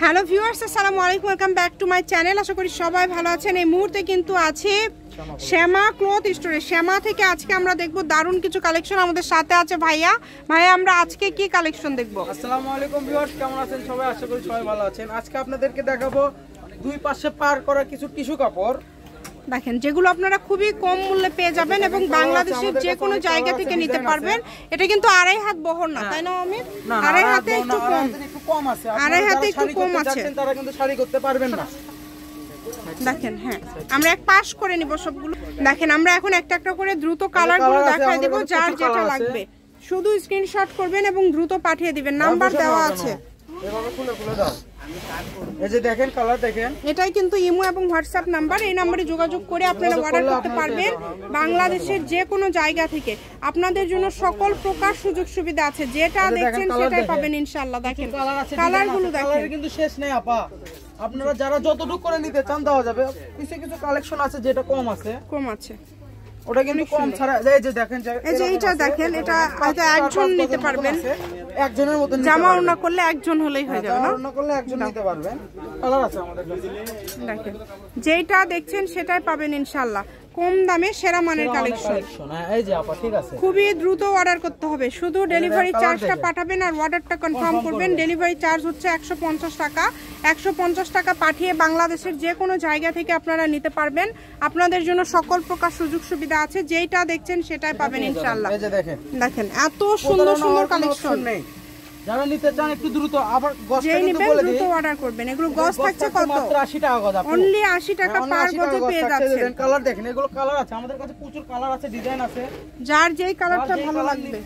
Hello viewers, আসসালামু আলাইকুম, welcome back to my channel. আশা করি সবাই ভালো আছেন। এই মুহূর্তে কিন্তু আছে শ্যামা ক্লথ স্টোরে। শ্যামা থেকে আজকে আমরা দেখব দারুণ কিছু কালেকশন। আমাদের সাথে আছে ভাইয়া। আমরা আজকে কি কালেকশন দেখব? আসসালামু আলাইকুম ভিউয়ার্স, কেমন আছেন সবাই? আশা করি সবাই ভালো আছেন। আজকে আপনাদেরকে দেখাবো দুই পাশে পার করা কিছু টিস্যু কাপড়। দেখেন, যেগুলো আপনারা খুবই কম মূল্যে পেয়ে যাবেন এবং বাংলাদেশের যে কোনো জায়গা থেকে নিতে পারবেন। এটা কিন্তু 2.5 হাত বহর না, তাই না অমিত? 2.5 হাতে একটু কম আছে, 2.5 হাতে একটু কম আছে, তারা কিন্তু শাড়ি করতে পারবেন না। দেখেন, হ্যাঁ আমরা এক পাশ করে নিব সবগুলো। দেখেন, আমরা এখন একটা একটা করে দ্রুত কালারগুলো দেখাই দেব, যার যেটা লাগবে শুধু স্ক্রিনশট করবেন এবং দ্রুত পাঠিয়ে দিবেন। নাম্বার দেওয়া আছে, এভাবে খুলে খুলে দাও। এই যে দেখেন কালার দেখেন, এটাই কিন্তু ইমো এবং হোয়াটসঅ্যাপ নাম্বার। এই নম্বরে যোগাযোগ করে আপনারা অর্ডার করতে পারবেন বাংলাদেশের যে কোনো জায়গা থেকে। আপনাদের জন্য সকল প্রকার সুযোগ সুবিধা আছে, যেটা দেখছেন সেটাই পাবেন ইনশাআল্লাহ। দেখেন কালারগুলো, দেখেন কিন্তু শেষ নেই আপা। আপনারা যারা যতটুকু করে নিতে চান দেওয়া যাবে। কিছু কিছু কালেকশন আছে যেটা কম আছে, ওটা কিন্তু কম ছাড়া। এই যে দেখেন, এই যে এটা দেখেন, এটা হয়তো একজন নিতে পারবেন, একজনের মতো জামা ওড়না করলে একজন হলেই হয়ে যাবে না? ওড়না করলে একজন নিতে পারবেন। কালার আছে আমাদের কাছে। দেখেন, যেটা দেখছেন সেটাই পাবেন ইনশাআল্লাহ। কম দামে সেরা মানের কালেকশন। এই যে আপা, ঠিক আছে, খুবই দ্রুত অর্ডার করতে হবে। শুধু ডেলিভারি চার্জটা পাঠাবেন আর অর্ডারটা কনফার্ম করবেন। ডেলিভারি চার্জ হচ্ছে 150 টাকা। 150 টাকা পাঠিয়ে বাংলাদেশের যে কোনো জায়গা থেকে আপনারা নিতে পারবেন। আপনাদের জন্য সকল প্রকার সুযোগ সুবিধা আছে, যেটা দেখছেন সেটাই পাবেন ইনশাআল্লাহ। এই যে দেখেন এত সুন্দর সুন্দর কালেকশন। যারা নিতে চান একটু দ্রুত, আবার যেই নেবেন দ্রুত অর্ডার করবেন। এগুলো গজ থাকছে কত? মাত্র 80 টাকা গজ। অনলি 80 টাকা পার গজে পেয়ে যাচ্ছেন। কালার দেখেন, এগুলো কালার আছে আমাদের কাছে, প্রচুর কালার আছে, ডিজাইন আছে। যার যেই কালারটা ভালো লাগবে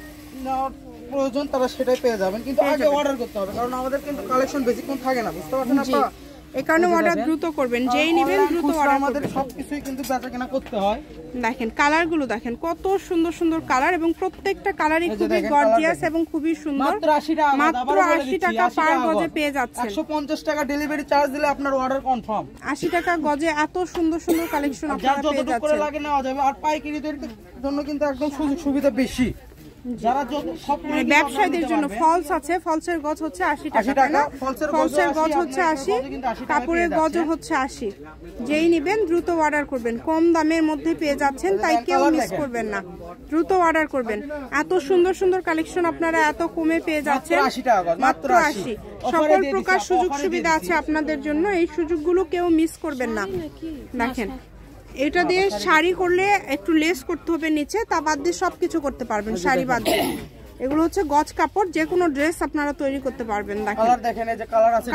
প্রয়োজন তারা সেটাই পেয়ে যাবেন। কিন্তু আগে অর্ডার করতে হবে, কারণ আমাদের কিন্তু কালেকশন বেশিক্ষণ থাকে না, বুঝতে পারছেন আপনারা? এই কারণে অর্ডার দ্রুত করবেন, যেই নেবেন দ্রুত অর্ডার। আমাদের সবকিছুই কিন্তু বেচাকেনা করতে হয়। দেখেন কালারগুলো, দেখেন কত সুন্দর সুন্দর কালার এবং প্রত্যেকটা কালারই খুবই গর্জিয়াস এবং খুবই সুন্দর। মাত্র 80 টাকা পার গজে পেয়ে যাচ্ছেন। 150 টাকা ডেলিভারি চার্জ দিলে আপনার অর্ডার কনফার্ম। 80 টাকা গজে এত সুন্দর সুন্দর কালেকশন আপনারা পেয়ে যাচ্ছেন। করে লাগে নেওয়া যাবে। আর পাইকারিদের জন্য কিন্তু একদম সুযোগ সুবিধা বেশি। যারা ব্যবসায়ীদের জন্য ফলস আছে, ফলসের গজ হচ্ছে 80 টাকা। ফলসের গজ হচ্ছে 80, কাপড়ের গজ হচ্ছে 80। যেই নেবেন দ্রুত অর্ডার করবেন। কম দামের মধ্যে পেয়ে যাচ্ছেন, তাই কেউ মিস করবেন না, দ্রুত অর্ডার করবেন। এত সুন্দর সুন্দর কালেকশন আপনারা এত কমে পেয়ে যাচ্ছেন, মাত্র 80। সকল প্রকার সুযোগ সুবিধা আছে আপনাদের জন্য, এই সুযোগগুলো কেউ মিস করবেন না। দেখেন, এটা দিয়ে শাড়ি করলে একটু লেস করতে হবে নিচে, তা বাদ দিয়ে সবকিছু করতে পারবেন শাড়ি বাদ দিয়ে। এগুলো হচ্ছে গজ কাপড়, যে কোনো ড্রেস আপনারা তৈরি করতে পারবেন। দেখেন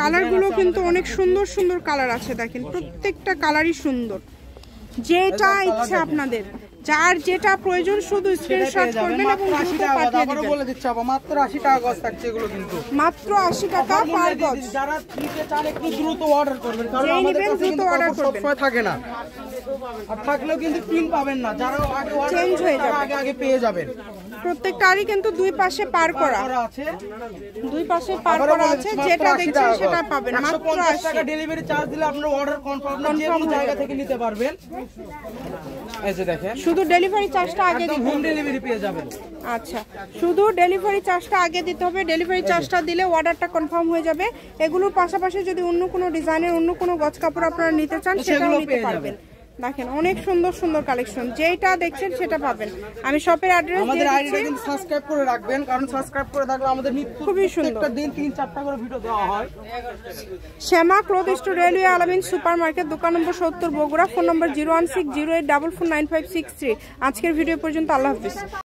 কালারগুলো কিন্তু অনেক সুন্দর সুন্দর কালার আছে। দেখেন প্রত্যেকটা কালারই সুন্দর, যেটা ইচ্ছা আপনাদের, যার যেটা প্রয়োজন শুধু স্ক্রিনশট করবেন এবং দ্রুত পাঠিয়ে দিবেন। বলে দিচ্ছি আপা, মাত্র 80 টাকা গজ থাকছে এগুলো, কিন্তু মাত্র 80 টাকা পার গজ। যারা নিতে চান একটু দ্রুত অর্ডার করবেন, কারণ আমাদের কাছে দ্রুত অর্ডার করবেন, সবসময় থাকে না। আর থাকলেও কিন্তু পিন পাবেন না, যারা আগে চেঞ্জ হয়ে যাবে, আগে পেয়ে যাবেন। প্রত্যেকটারই কিন্তু দুই পাশে পার করা আছে, দুই পাশে পার করা আছে, যেটা দেখছেন সেটা পাবেন। মাত্র 80 টাকা ডেলিভারি চার্জ দিলে আপনারা অর্ডার কনফার্ম যে কোনো জায়গা থেকে নিতে পারবেন। এই যে দেখেন, শুধু ডেলিভারি চার্জটা আগে দিতে হবে, হোম ডেলিভারি পেয়ে যাবেন। আচ্ছা, শুধু ডেলিভারি চার্জটা আগে দিতে হবে। ডেলিভারি চার্জটা দিলে অর্ডারটা কনফার্ম হয়ে যাবে। এগুলোর পাশাপাশি যদি অন্য কোনো ডিজাইনের অন্য কোনো গজ কাপড় আপনারা নিতে চান সেটাও নিতে পারবেন। দেখেন অনেক সুন্দর সুন্দর কালেকশন, যেটা দেখছেন সেটা পাবেন। আমি শপের অ্যাড্রেস আমাদের আইডিটা কিন্তু সাবস্ক্রাইব করে রাখবেন, কারণ সাবস্ক্রাইব করে থাকলে আমাদের খুবই সুন্দর দিন 3-4টা করে ভিডিও দেওয়া হয়। শ্যামা ক্লথ স্টোর, রেলওয়ে আলামিন সুপার মার্কেট, দোকান নম্বর 70, বগুড়া। ফোন নম্বর 01608449563। আজকের ভিডিও পর্যন্ত, আল্লাহ হাফিজ।